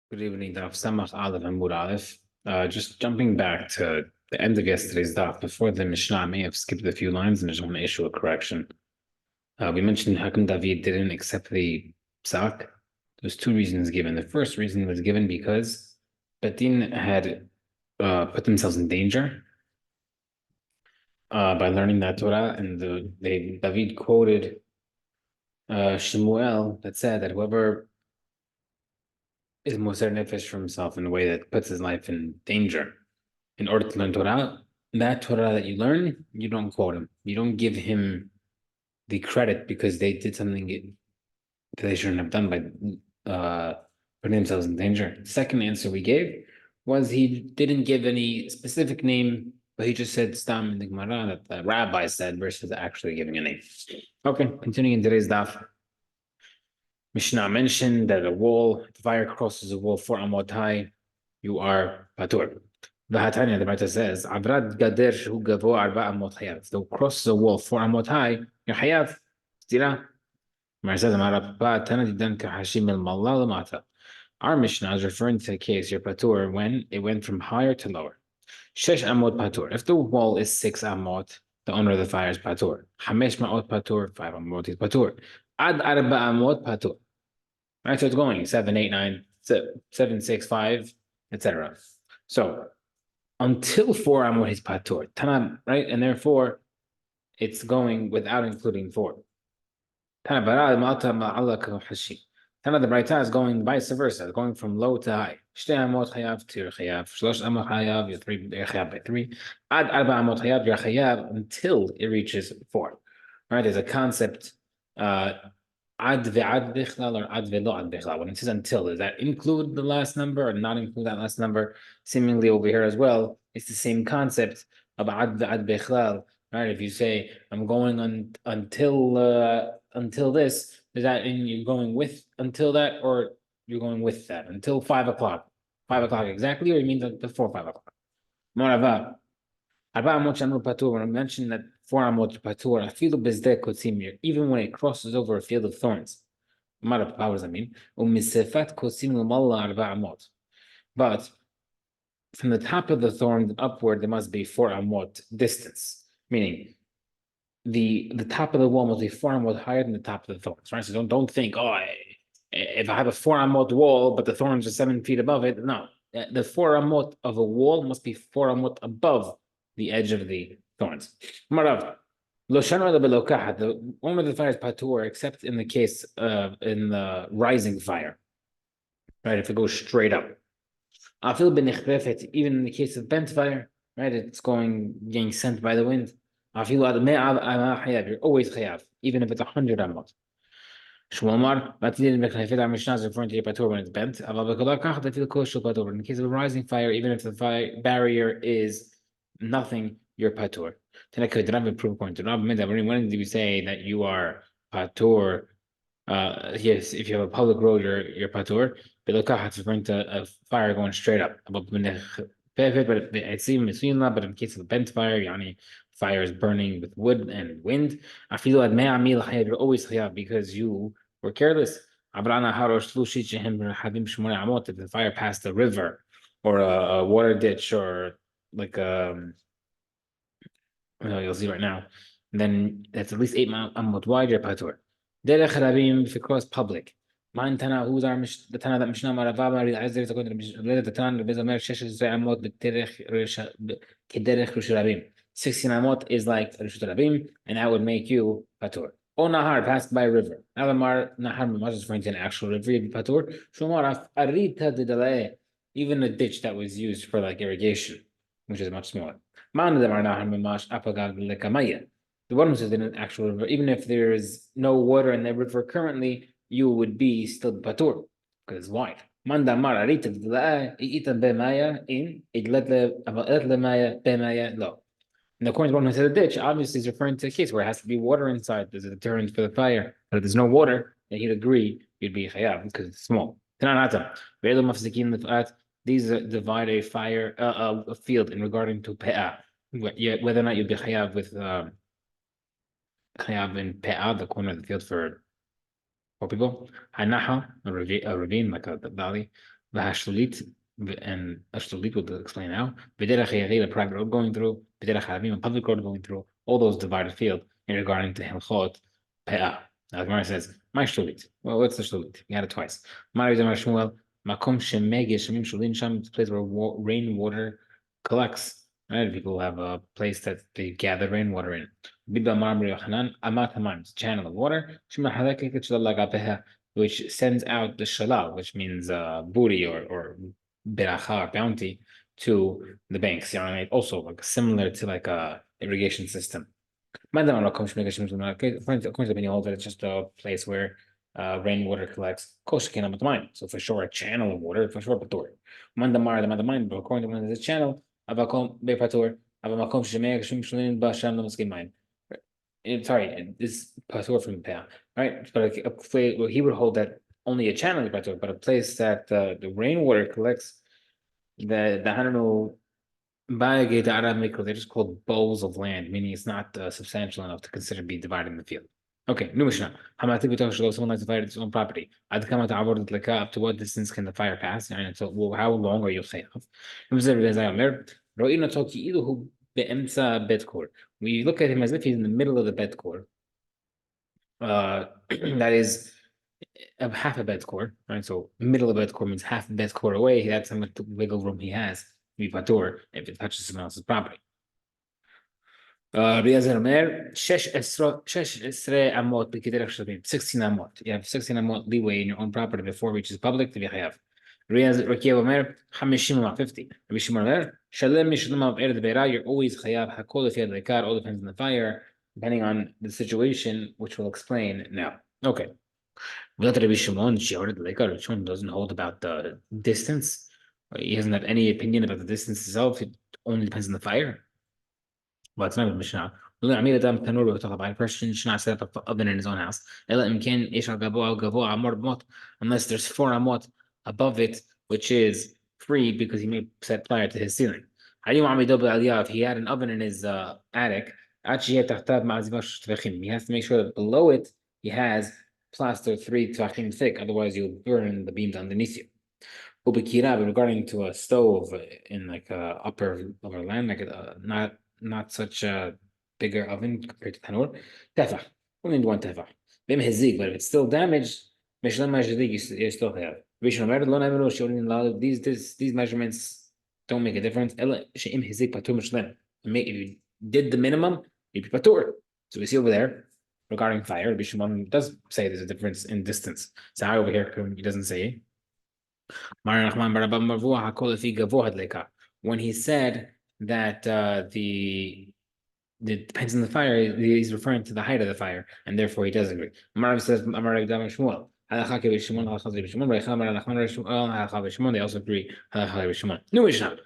Good evening, Daf Samach Aleph and Mud Aleph. Just jumping back to the end of yesterday's Daf, before the Mishnah, I may have skipped a few lines and I just want to issue a correction. We mentioned Hakim David didn't accept the psak. There's two reasons given. The first reason was given because Betin had put themselves in danger by learning that Torah, and David quoted Shemuel that said that whoever is Moser Nefesh for himself in a way that puts his life in danger in order to learn Torah, that Torah that you learn, you don't quote him. You don't give him the credit because they did something that they shouldn't have done by putting themselves in danger. The second answer we gave was he didn't give any specific name, but he just said Stam in the Gemara that the rabbi said versus actually giving a name. Okay, continuing in today's daf. Mishnah mentioned that if the fire crosses a wall 4 amot high, you are patur. The Hatanya, the Brita says, Abrad gader shehu gavo 4 amot hayav. If it crosses a wall 4 amot high, you're hayav. Stira. Our Mishnah is referring to the case you're patur when it went from higher to lower. 6 amot patur. If the wall is 6 amot, the owner of the fire is patur. 5 ma'ot patur, 5 amot is patur. Ad 4 amot patur. Right, so it's going 7, 8, 9, 7, 6, 5, etc. So until 4 amot is patur, Tana, right, and therefore it's going without including 4. Tana the Braita is going vice versa, going from low to high. 2 amot chayav to your chayav, 3 amot chayav, you're chayav by 3. Ad 4 amot chayav, you're chayav until it reaches 4. Right, there's a concept. Ad ve'ad bichlal or ad ve'lo ad bichlal. When it says until, does that include the last number or not include that last number? Seemingly over here as well, it's the same concept of ad ve'ad bichlal. Right? If you say I'm going until this, does that mean you're going with until that, or you're going with that until 5 o'clock? 5 o'clock exactly, or you mean before 5 o'clock? Morava. When I mentioned that 4 amot patur, afilu bezdeh kotzim, even when it crosses over a field of thorns. What does that mean? But from the top of the thorn upward, there must be 4 amot distance, meaning the top of the wall must be 4 amot higher than the top of the thorns, right? So don't think, if I have a 4 amot wall, but the thorns are 7 feet above it. No, the 4 amot of a wall must be 4 amot above the edge of the thorns. Marav, the owner of the fire is patur, except in the case in the rising fire, right? If it goes straight up, even in the case of bent fire, right? It's getting sent by the wind. You're always chayav, even if it's 100 amot. Shmuel Mishnah is referring to your patur when it's bent. In the case of a rising fire, even if the fire barrier is nothing, you're patur. When did we say that you are patur? Yes, if you have a public road, you're patur. It's referring to a fire going straight up. But in the case of a bent fire, fire is burning with wood and wind. You're always chayav because you were careless. If the fire passed a river or a water ditch or like you'll see right now, then that's at least 8 amot wide, you're patur. Derech Rabim, if it cross public. Man Tana, who's the Tana that Mishnah Maravama, the Tana, the Bezamer, 16 amot is like Rishut Rabim, and that would make you patur. O Nahar, passed by a river. Nahar Mamash is referring to an actual river, you'd be patur. Shumar, Arita de Dalae, even a ditch that was used for like irrigation, which is much smaller. Man Nahar Mamash, Apagad Lekamaya. The one who says in an actual river, even if there is no water in the river currently, you would be still patur because it's wide. Manda mar arita itan bemaya in idlet lemaya bemaya lo. And according to one who said a ditch, obviously is referring to a case where it has to be water inside. There's a deterrent for the fire. But if there's no water, then he'd agree you'd be chayav because it's small. These divide a fire, a field in regarding to pe'ah. Whether or not you'd be chayav with chayav in pe'ah, the corner of the field for people. Hanaha, a ravine like a valley. v'hashlulit, and ashlulit will explain now. V'derech yagil, a private road going through. V'derech haravim, a public road going through. All those divided field in regarding to hilchot pe'ah. Now the Gemara says, "My shlulit." Well, what's the shlulit? We had it twice. Ma'ariv Damar Shmuel, makom shemegish shamim shulin sham. It's a place where rainwater collects. Right? People have a place that they gather rainwater in. Biba Marmri Yochanan, Amat Hamayim, it's a channel of water, which sends out the shalal, which means booty or beracha, bounty, to the banks. You know, also like similar to like a irrigation system. According to the opinion holds that it's just a place where rainwater collects. So for sure, a channel of water, for sure, patur. But according to one, there's a channel, avakom bepatur, avamakom shemei shum shulim basham lamaskim sorry, this patur from Peh, right? But well, he would hold that only a channel is patur, but a place that the rainwater collects, the I don't know, they're just called bowls of land, meaning it's not substantial enough to consider be divided in the field. Okay, new Mishnah. Someone likes to fire its own property. Up to what distance can the fire pass? And so, well, how long are you chayav? We look at him as if he's in the middle of the bed core. That is half a bed core, right? So middle of bed core means half a bed core away. That's how much wiggle room he has to be patur if it touches someone else's property. Riazer Omer, 16 amot b'kederech shabim, 16 amot. You have 16 amot leeway in your own property before it reaches public to be chayav. Rakia Omer, 50 amot, 50. Rabbi Shimon Omer, shalem mishalem av ered beira, you're always chayav, hakol if you had lekar, all depends on the fire, depending on the situation, which we'll explain now. Okay. Without Rabbi Shimon, she ordered the lekar. Rabbi Shimon doesn't hold about the distance. He doesn't have any opinion about the distance itself. It only depends on the fire. Well, it's not a Mishnah. A person should not set up an oven in his own house. Unless there's 4 amot above it, which is free because he may set fire to his ceiling. If he had an oven in his attic, he has to make sure that below it he has plaster 3 tvachim thick, otherwise you'll burn the beams underneath you. Regarding to a stove in like a upper land, like not such a bigger oven compared to tanur. Tefach, only 1 tefach. But if it's still damaged, you still have. These measurements don't make a difference. If you did the minimum, you'd be patur. So we see over there regarding fire, Rabbi Shimon does say there's a difference in distance. So over here he doesn't say. When he said that it depends on the fire, he's referring to the height of the fire, and therefore he does agree. Amarav says, they also agree. New Mishnah.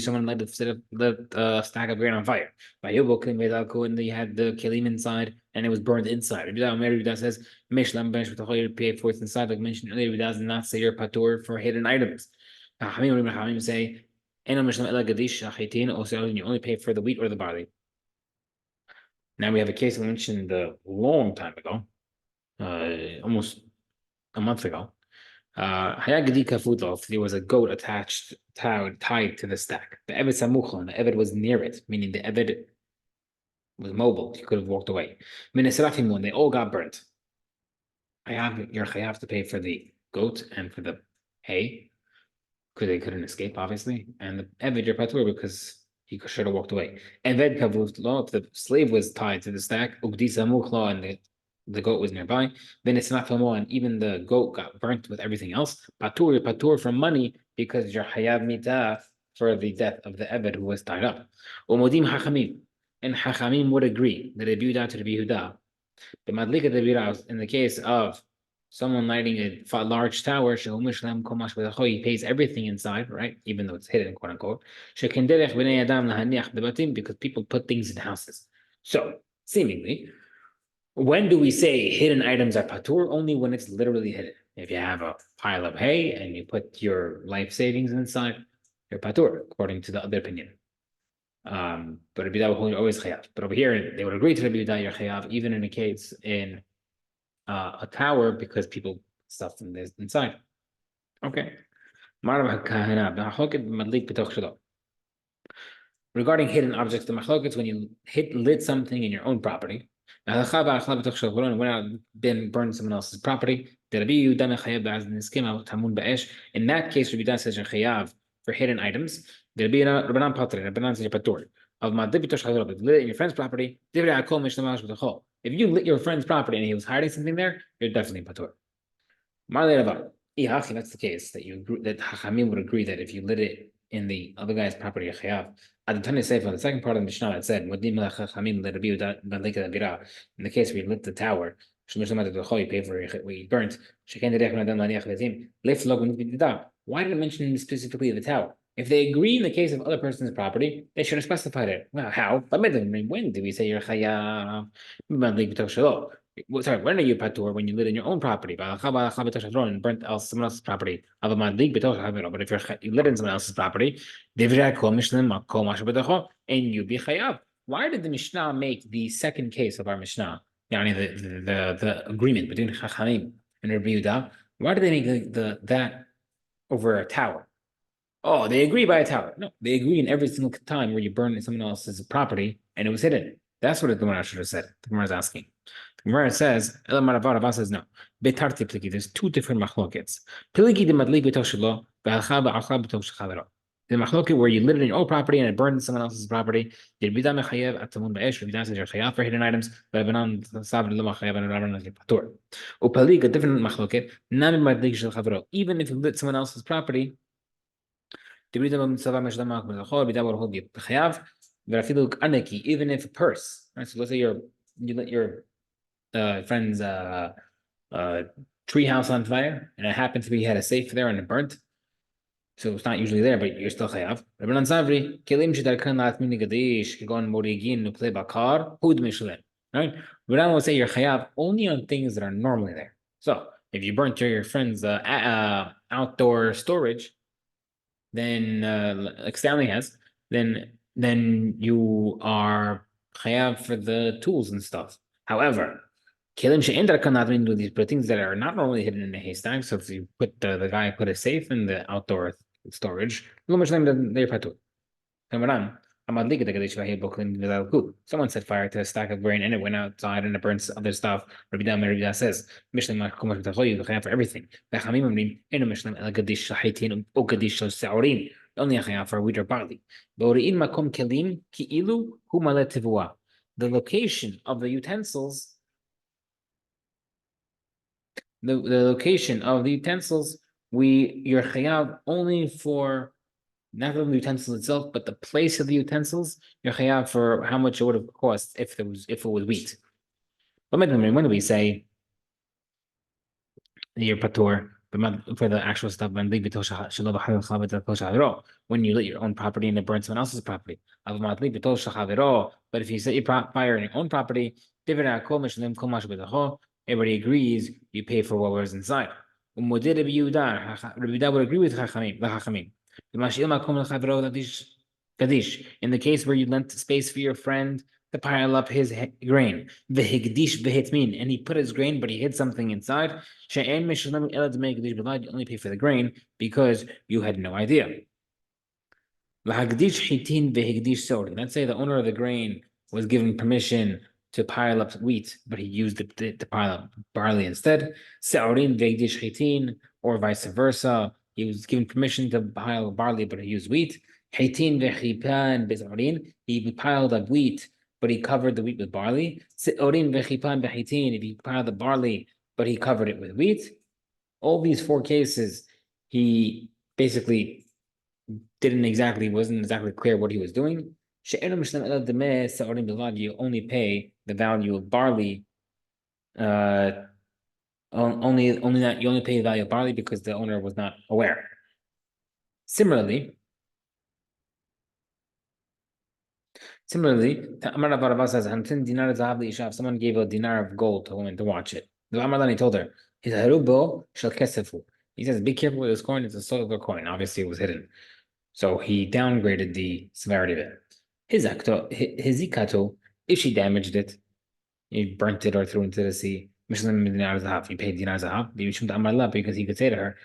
Someone let a stack of grain on fire. And they had the kelim inside, and it was burned inside. Rabbi says, pay for it inside. Like mentioned earlier, Rabbi does not say you're patur for hidden items. Say, you only pay for the wheat or the barley. Now we have a case I mentioned a long time ago, almost a month ago. There was a goat attached, tied to the stack. The Eved Samuchon, the Eved was near it, meaning the Eved was mobile. He could have walked away. They all got burnt. You're chayav to pay for the goat and for the hay, because they couldn't escape, obviously. And the Eved, you're patur because he should have walked away. And then if the slave was tied to the stack, and the goat was nearby, then it's not famo, and even the goat got burnt with everything else. Patur from money because you're hayav mita for the death of the Eved who was tied up. Umodim hachamim, and hachamim would agree that it to the Yehuda. The madlika de in the case of someone lighting a large tower, he pays everything inside, right? Even though it's hidden, quote unquote. Because people put things in houses. So, seemingly, when do we say hidden items are patur? Only when it's literally hidden. If you have a pile of hay and you put your life savings inside, you're patur, according to the other opinion. But Rabbi Yehuda will always chayav. But over here, they would agree to Rabbi Yehuda, you're chayav, even in a case in a tower, because people stuff from this inside. Okay. Regarding hidden objects, the machlokes when you lit something in your own property. Now, the went out then burned someone else's property. In that case, Rabbi Dan says you're chayav for hidden items. Rabbanan Patre, Rabbanan says you're patur. Of if you lit it in your friend's property, if you lit your friend's property and he was hiding something there, you're definitely patur. That's the case that Hachamim would agree that if you lit it in the other guy's property, you're chayav. At the Tanya Sefer, the second part of the Mishnah, it said, in the case where you lit the tower, you pay for what you burnt. Why did it mention specifically the tower? If they agree in the case of other person's property, they should have specified it. Well, how? When do we say you're chayav? Sorry, when are you patur? When you live in your own property, and burnt someone else's property. But if you live in someone else's property, and you be chayav. Why did the Mishnah make the second case of our Mishnah, the agreement between Chachamim and Rabbi Yehuda? Why did they make that over a tower? Oh, they agree by a tower. No, they agree in every single time where you burn someone else's property and it was hidden. That's what the Gemara should have said. The Gemara is asking. The Gemara says, Rabba says no. Betarti pliki. There's two different machlokets. Pliki de madli b'toch shelo, v'alcha b'alcha b'toch shechavero. The machloket where you lit it in your own property and it burned someone else's property. Did Rabbi Dan mechayev atamun ba'esh? Rabbi Dan says you're chayav for hidden items. Rabbanan saved lo mechayev and Rabbanan is patur. Upalik, a different machloket. Nami madli shel chavero. Even if you lit someone else's property, even if a purse, right? So let's say you lit your friend's tree house on fire, and it happened to be he had a safe there and it burnt. So it's not usually there, but you're still chayav. Rabbanan Savri, kelim shedarkan la'atmin gadish, kegon morigin nuklei bakar, hud mishlen. Right? Rabbanan will say you're chayav only on things that are normally there. So if you burnt your friend's outdoor storage, then like Stanley has, then you are chayav for the tools and stuff. However, kelim she'endar kanadmin do these things that are not normally hidden in a haystack. So if you put the guy put a safe in the outdoor storage, they're patur. Someone set fire to a stack of grain and it went outside and it burns other stuff. Rabbi Dan says, for everything. Only for wheat or barley. The location of the utensils, the location of the utensils, you're chayav only for not the utensils itself, but the place of the utensils. You're chayav for how much it would have cost if it was wheat. But when do we say you're patur for the actual stuff? When you lit your own property and it burned someone else's property. But if you set your fire in your own property, everybody agrees you pay for what was inside. Rabbi Yehuda would agree with Chachamim. In the case where you lent space for your friend to pile up his grain, and he put his grain, but he hid something inside. You only pay for the grain because you had no idea. Let's say the owner of the grain was given permission to pile up wheat, but he used it to pile up barley instead. Or vice versa. He was given permission to pile barley, but he used wheat. He piled up wheat, but he covered the wheat with barley. If he piled the barley, but he covered it with wheat. All these four cases, he basically wasn't exactly clear what he was doing. You only pay the value of barley. Only that you only pay the value of barley because the owner was not aware. Similarly, Amar Rabba says, if someone gave a dinar of gold to a woman to watch it, the Amar told her, he says, be careful with this coin, it's a silver coin. Obviously, it was hidden. So he downgraded the severity of it. His ikato, if she damaged it, he burnt it or threw it into the sea, you paid dinar zahav, because he could say to her,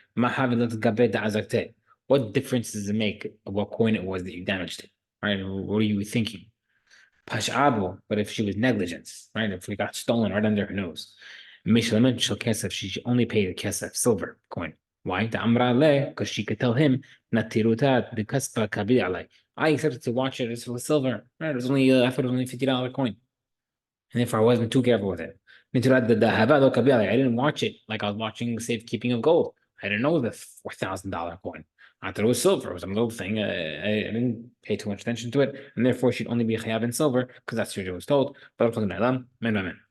what difference does it make of what coin it was that you damaged it? Right? What are you thinking? Pash'abo, but if she was negligence, right? If we got stolen right under her nose, Mishlemet shel kesef, she should only pay the kesef, silver coin. Why? The amra le, because she could tell him, natirutat bikaspa kabi alay. I accepted to watch it as for silver. Right? It was only, I thought it was only $50 coin. And if I wasn't too careful with it. Nitirat the dahaba lo kabi alay. I didn't watch it like I was watching safekeeping of gold. I didn't know the $4,000 coin. I thought it was silver. It was a little thing. I didn't pay too much attention to it, and therefore she'd only be chayav in silver because that's what she was told. But I'm talking about men by men.